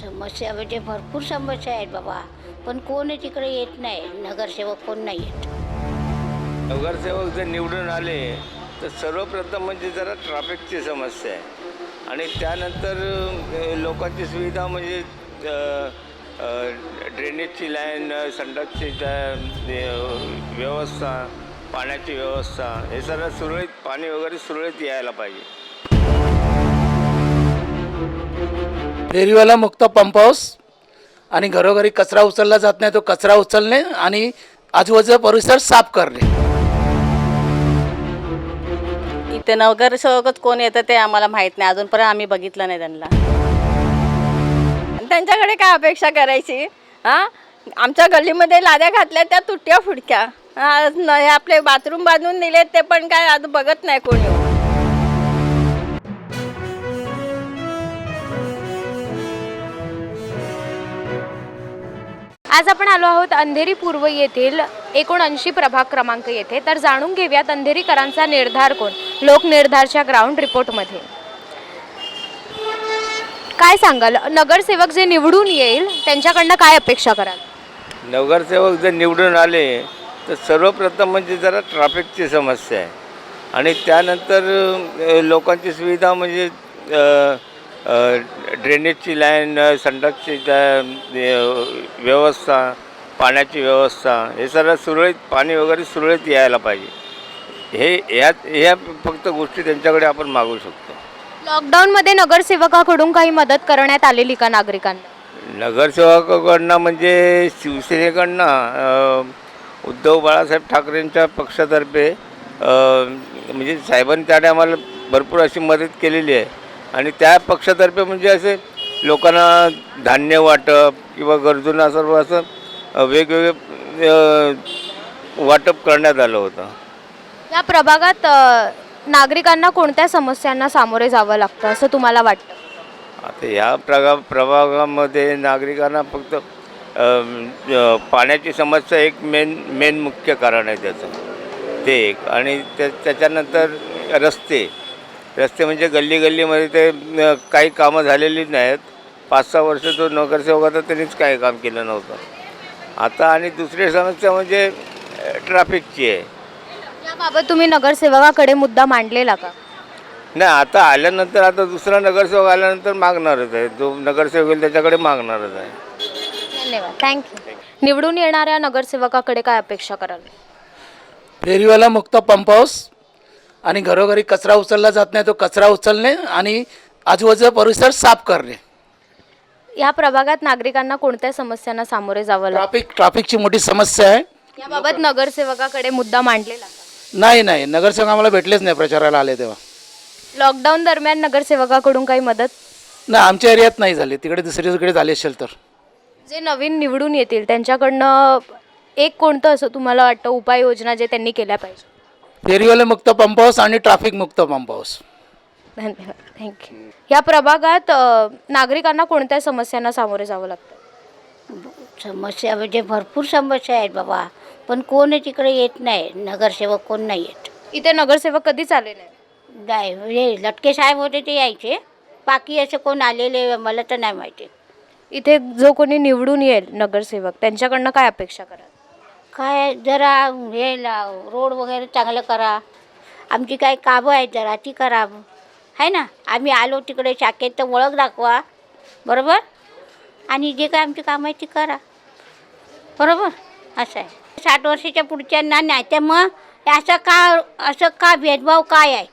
समस्या म्हणजे भरपूर समस्या आहेत बाबा, पण कोणी तिकडे येत नाही. नगरसेवक कोण नाही येत. नगरसेवक जर निवडून आले तर सर्वप्रथम म्हणजे जरा ट्रॅफिकची समस्या आहे आणि त्यानंतर लोकांची सुविधा म्हणजे ड्रेनेजची लाईन, संडासची व्यवस्था, पाण्याची व्यवस्था, हे सगळं सुरळीत, पाणी वगैरे सुरळीत यायला पाहिजे. फेरीवाला मुक्त पंप हाऊस आणि घरोघरी कचरा उचलला जात नाही, तो कचरा उचलणे आणि आजूबाजूचा परिसर साफ करणे. इथे नगरसेवकच कोण येतं ते आम्हाला माहीत नाही, अजूनपर्यंत आम्ही बघितलं नाही त्यांना. त्यांच्याकडे काय अपेक्षा करायची? हां, आमच्या गल्लीमध्ये लाद्या घातल्या त्या तुटक्या फुटक्या, हे आपले बाथरूम बांधून दिले ते पण काय अजून बघत नाही कोणी. आज आपण आलो आहोत अंधेरी पूर्व येथील 79 प्रभाग क्रमांक येथे. तर जाणून घेऊयात अंधेरीकरांचा निर्धार कोण, लोक निर्धारच्या ग्राउंड रिपोर्टमध्ये. काय सांगाल, नगरसेवक जे निवडून येईल त्यांच्याकडनं काय अपेक्षा कराल? नगरसेवक जर निवडून आले तर सर्वप्रथम म्हणजे जरा ट्रॅफिकची समस्या आहे आणि त्यानंतर लोकांची सुविधा म्हणजे ड्रेनेजची लाईन, संडासची व्यवस्था, पाण्याची व्यवस्था, हे सगळं सुरळीत, पाणी वगैरे सुरळीत यायला पाहिजे. ह्या फक्त गोष्टी त्यांच्याकडे आपण मागू शकतो. लॉकडाऊनमध्ये नगरसेवकाकडून काही मदत करण्यात आलेली का नागरिकांना? नगरसेवकाकडनं म्हणजे शिवसेनेकडनं उद्धव बाळासाहेब ठाकरेंच्या पक्षातर्फे म्हणजे साहेबांनी त्या टायमाला भरपूर अशी मदत केलेली आहे आणि त्या पक्षातर्फे म्हणजे असे लोकांना धान्य वाटप किंवा गरजूंना सर्व असं वेगवेगळे वाटप करण्यात आलं होतं. या प्रभागात नागरिकांना कोणत्या समस्यांना सामोरे जावं लागतं असं तुम्हाला वाटतं? आता ह्या प्रभागामध्ये नागरिकांना फक्त पाण्याची समस्या एक मेन मुख्य कारण आहे त्याचं, ते एक. आणि त्याच्यानंतर रस्ते म्हणजे गल्लीमध्ये ते काही कामं झालेली नाहीत. 5-6 वर्ष जो नगरसेवक होता त्यांनीच काही काम केलं नव्हतं. आता आणि दुसरी समस्या म्हणजे ट्रॅफिकची आहे. याबाबत तुम्ही नगरसेवकाकडे मुद्दा मांडलेला का? नाही, आता आल्यानंतर, आता दुसरा नगरसेवक आल्यानंतर मागणारच आहे. जो नगरसेवक येईल त्याच्याकडे मागणारच आहे. धन्यवाद, थँक्यू. निवडून येणाऱ्या नगरसेवकाकडे काय अपेक्षा कराल? फेरीवाला मुक्त पंप हाऊस आणि घरोघरी कचरा उचलला जात नाही, तो कचरा उचलणे आणि आजूबाजूचा परिसर साफ करणे. या प्रभागात नागरिकांना कोणत्या समस्यांना सामोरे जावं लागतं? ट्रॅफिकची मोठी समस्या आहे. याबाबत नगरसेवकाकडे मुद्दा मांडलेला का? नाही, नगरसेवक आम्हाला भेटलेच नाही प्रचाराला आले तेव्हा. लॉकडाऊन दरम्यान नगरसेवकाकडून काही मदत? नाही, आमच्या एरियात नाही झाली, तिकडे दुसरीकडे झाली असेल तर. जे नवीन निवडून येतील त्यांच्याकडनं एक कोणतं असं तुम्हाला वाटतं उपाययोजना जे त्यांनी केल्या पाहिजे? फेरीवाला मुक्त पंप हाऊस आणि ट्रॅफिक मुक्त पंप हाऊस. धन्यवाद, थँक्यू. या प्रभागात नागरिकांना कोणत्या समस्यांना सामोरे जावं लागतं? समस्या म्हणजे भरपूर समस्या आहेत बाबा, पण कोणी तिकडे येत नाही. नगरसेवक कोण नाही येत. इथे नगरसेवक कधीच आले नाही? नाही, हे लटके साहेब होते ते यायचे, बाकी असं कोण आलेले मला तर नाही माहिती. इथे जो कोणी निवडून येईल नगरसेवक त्यांच्याकडनं काय अपेक्षा कराल? काय जरा हे रोड वगैरे चांगलं करा. आमची काही कामं आहेत जरा ती करा, आहे ना. आम्ही आलो तिकडे शाखेत तर ओळख दाखवा, बरोबर. आणि जे काय आमची कामं आहे ती करा, बरोबर. असं आहे. 60 वर्षाच्या पुढच्यांना नाही तर मग असं का भेदभाव काय आहे?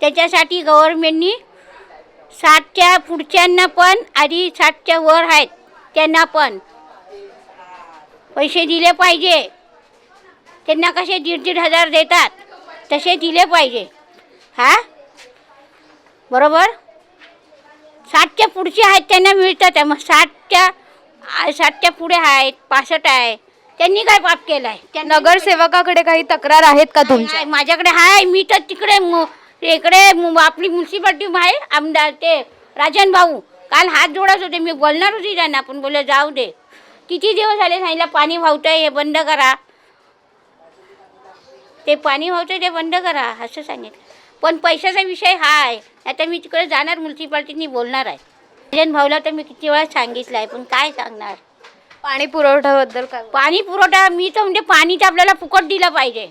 त्याच्यासाठी गव्हर्मेंटनी 60च्या पुढच्यांना पण आणि 60च्या वर आहेत त्यांना पण पैसे दिले पाहिजे. त्यांना कसे 1,500 देतात तसे दिले पाहिजे, हां, बरोबर. 60च्या पुढचे आहेत त्यांना मिळतात. मग 60च्या पुढे आहेत, 65 आहे, त्यांनी काय पाप केलं आहे? नगरसेवकाकडे काही तक्रार आहेत का तुमच्या? माझ्याकडे आहे. मी तर तिकडे इकडे आपली म्युन्सिपाल्टी आहे, आमदार ते राजन भाऊ काल हात जोडत होते. मी बोलणार होती त्यांना, पण बोलले जाऊ दे. किती दिवस झाले सांगितलं पाणी वाहतंय हे बंद करा, ते पाणी वाहतंय ते बंद करा असं सांगितलं. पण पैशाचा विषय हा आहे. आता मी तिकडे जाणार, म्युन्सिपाल्टीनी बोलणार आहे. राजन भाऊला तर मी किती वेळा सांगितलं आहे, पण काय सांगणार. पाणी पुरवठ्याबद्दल काय बोलणार? पाणी पुरवठा मी तर म्हणजे पाणी तर आपल्याला फुकट दिलं पाहिजे.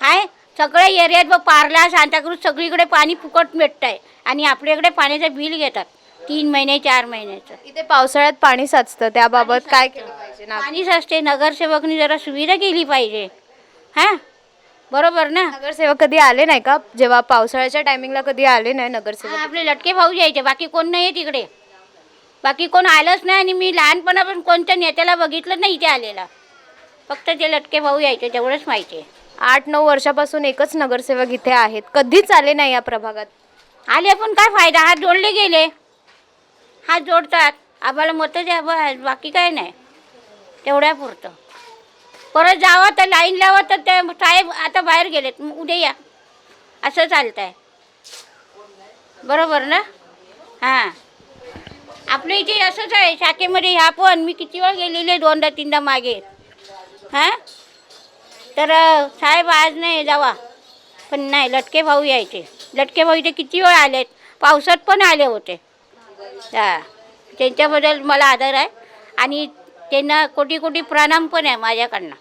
काय सगळ्या एरियात व पार्ला सांताक्रूज सगळीकडे पाणी फुकट भेटतं आहे आणि आपल्याकडे पाण्याचं बिल घेतात 3 महिने 4 महिन्याचं. इथे पावसाळ्यात पाणी साचतं, त्याबाबत काय केलं पाहिजे ना? पाणी साचते. नगरसेवकनी जरा सुविधा केली पाहिजे. हां बरोबर ना. नगरसेवक कधी आले नाही का? जेव्हा पावसाळ्याच्या टायमिंगला कधी आले नाही नगरसेवक? आपले लटके भाऊ यायचे, बाकी कोण नाही आहे तिकडे. बाकी कोण आलंच नाही आणि मी लहानपणापासून कोणत्या नेत्याला बघितलं नाही इथे आलेला. फक्त ते लटके भाऊ यायचे तेवढंच माहिती आहे. 8-9 वर्षापासून एकच नगरसेवक इथे आहेत, कधीच आले नाही या प्रभागात. आले पण काय फायदा, हात जोडले गेले. हात जोडतात, आम्हाला मतं द्या बस, बाकी काय नाही. तेवढ्या पुरतं. परत जावं तर लाईन लावा तर ते साहेब आता बाहेर गेलेत, उद्या या, असं चालतं आहे. बरोबर ना. हां आपल्या इथे असंच आहे शाखेमध्ये. ह्या पण मी किती वेळ गेलेले, 2दा-3दा मागे. हां तर साहेब आज नाही जावा, पण नाही लटके भाऊ यायचे. लटके भाऊ इथे किती वेळ आलेत, पावसात पण आले होते. हां त्यांच्याबद्दल मला आदर आहे आणि त्यांना कोटी कोटी प्रणाम पण आहे माझ्याकडनं.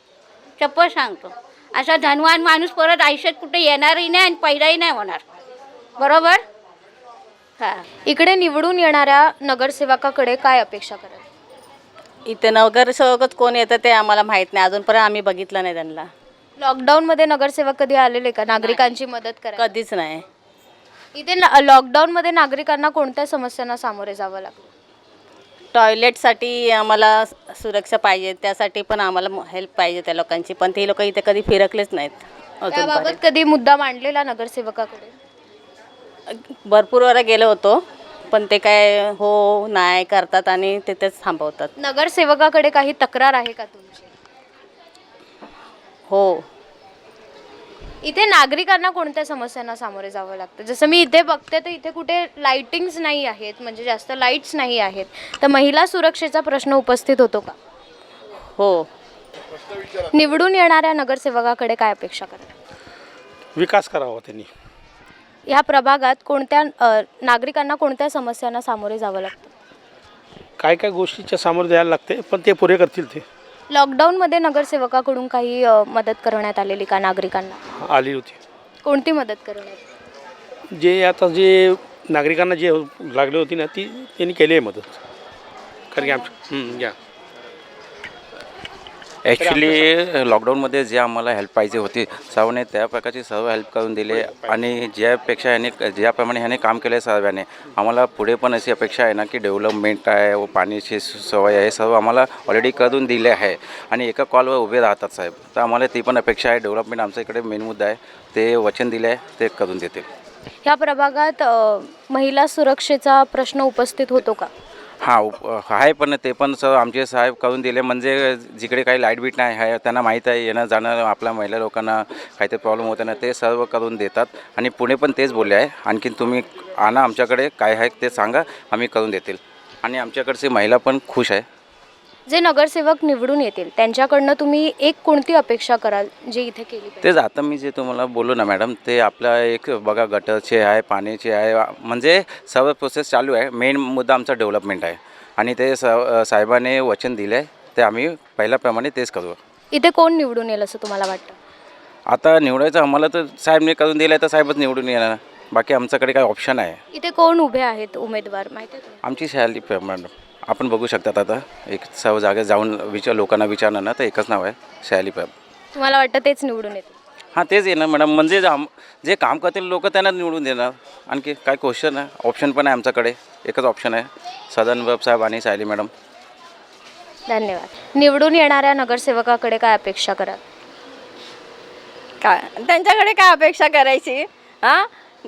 चप्पल सांगतो, असा धनवान माणूस परत आयुष्यात कुठे येणारही नाही आणि पैदाही नाही होणार. बरोबर. हां इकडे निवडून येणाऱ्या नगरसेवकाकडे काय अपेक्षा कराल? इथे नगरसेवकच कोण येतं ते आम्हाला माहीत नाही, अजूनपर्यंत आम्ही बघितलं नाही त्यांना. लॉकडाऊनमध्ये नगरसेवक कधी आलेले का नागरिकांची मदत करायला? कधीच नाही. इथे लॉकडाऊनमध्ये नागरिकांना कोणत्या समस्यांना सामोरे जावं लागलं? टॉयलेटसाठी आम्हाला सुरक्षा पाहिजे, त्यासाठी पण आम्हाला हेल्प पाहिजे त्या लोकांची, पण ते लोक इथे कधी फिरकलेच नाहीत त्याबाबत अजूनपर्यंत. कधी मुद्दा मांडलेला नगरसेवकाकडे? भरपूर वेळा गेलो होतो, पण ते काय हो नाही करतात आणि तिथेच थांबवतात. नगरसेवकाकडे काही तक्रार आहे का तुमची? हो. इथे नागरिकांना कोणत्या समस्यांना सामोरे जावं लागतं? जसं मी इथे बघते तर इथे कुठे लाईटिंग्स नाही आहेत, म्हणजे जास्त लाईट्स नाही आहेत, तर महिला सुरक्षेचा प्रश्न उपस्थित होतो का? हो. निवडून येणाऱ्या नगरसेवकाकडे काय अपेक्षा करा? विकास करावा त्यांनी. ह्या प्रभागात कोणत्या नागरिकांना कोणत्या समस्यांना सामोरे जावं लागतं? काय काय गोष्टीच्या सामोरं द्यायला लागते, पण ते पुरे करतील. ते लॉकडाऊनमध्ये नगरसेवकाकडून काही मदत करण्यात आलेली का नागरिकांना? आली होती. कोणती मदत करण्यात? जे नागरिकांना जे लागली होती ना, ती त्यांनी केली आहे मदत. कारण की आमच्या या ॲक्च्युली लॉकडाऊनमध्ये जे आम्हाला हेल्प पाहिजे होती सर्वांनी त्या प्रकारची सर्व हेल्प करून दिले आणि ज्यापेक्षा ज्याप्रमाणे ह्याने काम केलं आहे सर्वांनी, आम्हाला पुढे पण अशी अपेक्षा आहे ना की डेव्हलपमेंट आहे व पाण्याची सवय आहे सर्व आम्हाला ऑलरेडी करून दिले आहे आणि एका कॉलवर उभे राहतात साहेब. तर आम्हाला ती पण अपेक्षा आहे. डेव्हलपमेंट आमच्या इकडे मेन मुद्दा आहे, ते वचन दिले आहे ते करून देतील. ह्या प्रभागात महिला सुरक्षेचा प्रश्न उपस्थित होतो का? आहे, पण ते पण सर आमचे साहेब करून दिले. म्हणजे जिकडे काही लाईट बीट नाही आहे त्यांना माहीत आहे येणं जाणं आपल्या महिला लोकांना काहीतरी प्रॉब्लेम होते ना, ते सर्व करून देतात आणि पुणे पण तेच बोलले आहे. आणखीन तुम्ही आणा आमच्याकडे, काय आहे ते सांगा, आम्ही करून देतील आणि आमच्याकडची महिला पण खुश आहे. जे नगरसेवक निवडून येतील त्यांच्याकडनं तुम्ही एक कोणती अपेक्षा कराल जे इथे केली पाहिजे? तेच आता मी जे तुम्हाला बोललो ना मॅडम, ते आपला एक बघा गटरचे आहे, पाण्याचे आहे, म्हणजे सर्व प्रोसेस चालू आहे. मेन मुद्दा आमचा डेव्हलपमेंट आहे आणि ते साहेबांनी वचन दिले आहे ते आम्ही पहिल्याप्रमाणे तेच करू. इथे कोण निवडून येईल असं तुम्हाला वाटतं? आता निवडायचं आम्हाला तर साहेबने करून दिलं आहे तर साहेबच निवडून येणार, बाकी आमच्याकडे काय ऑप्शन आहे? इथे कोण उभे आहेत उमेदवार माहिती आहे तुम्हाला? आमची शैली मॅडम आपण बघू शकतात. आता एक सर्व जागेत जाऊन लोकांना विचारणार ना, तर एकच नाव आहे शैली पॅब. तुम्हाला वाटतं तेच निवडून येतील? हां तेच येणार मॅडम. म्हणजे जे काम करतील लोक त्यांना निवडून देणार. आणखी काय क्वेश्चन आहे? ऑप्शन पण आहे आमच्याकडे, एकच ऑप्शन आहे, सदनबाब साहेब आणि सायली मॅडम. धन्यवाद. निवडून येणाऱ्या नगरसेवकाकडे काय अपेक्षा कराल? काय त्यांच्याकडे काय अपेक्षा करायची? हां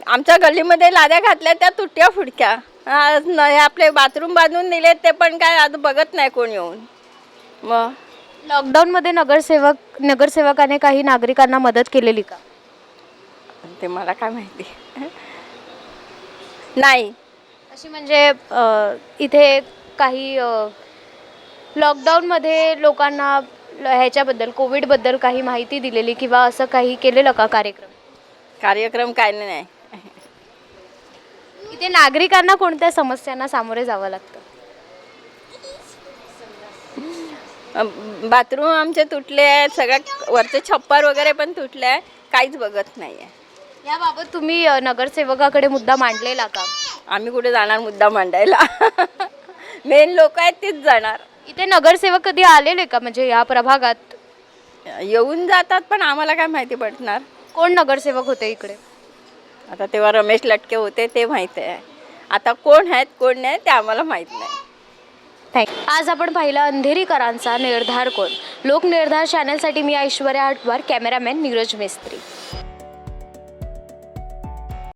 आमच्या गल्लीमध्ये लाद्या घातल्या त्या तुटक्या फुटक्या. हे आपले बाथरूम बांधून दिलेत ते पण काय आज बघत नाही कोण येऊन. मग लॉकडाऊनमध्ये नगरसेवकाने काही नागरिकांना मदत केलेली का? ते मला काय माहिती नाही. अशी म्हणजे इथे काही लॉकडाऊनमध्ये लोकांना ह्याच्याबद्दल कोविडबद्दल काही माहिती दिलेली किंवा असं काही केलेलं का कार्यक्रम? कार्यक्रम काय नाही. इथे नागरिकांना कोणत्या समस्यांना सामोरे जावं लागतं? बाथरूम आमचे तुटले आहेत, सगळ्या वरचे छप्पर वगैरे पण तुटले आहे, काहीच बघत नाही आहे. याबाबत तुम्ही नगरसेवकाकडे मुद्दा मांडलेला का? आम्ही कुठे जाणार मुद्दा मांडायला? मेन लोक आहेत तीच जाणार. इथे नगरसेवक कधी आलेले का म्हणजे या प्रभागात? येऊन जातात पण आम्हाला काय माहिती पडणार. कोण नगरसेवक होते इकडे? आता तेव्हा रमेश लटके होते ते माहिती आहे, आता कोण आहेत कोण नाही ते आम्हाला माहीत नाही. आज आपण पाहिलं अंधेरीकरांचा निर्धार कोण. लोकनिर्धार चॅनलसाठी मी ऐश्वर्या आटवार, कॅमेरामॅन नीरज मिस्त्री.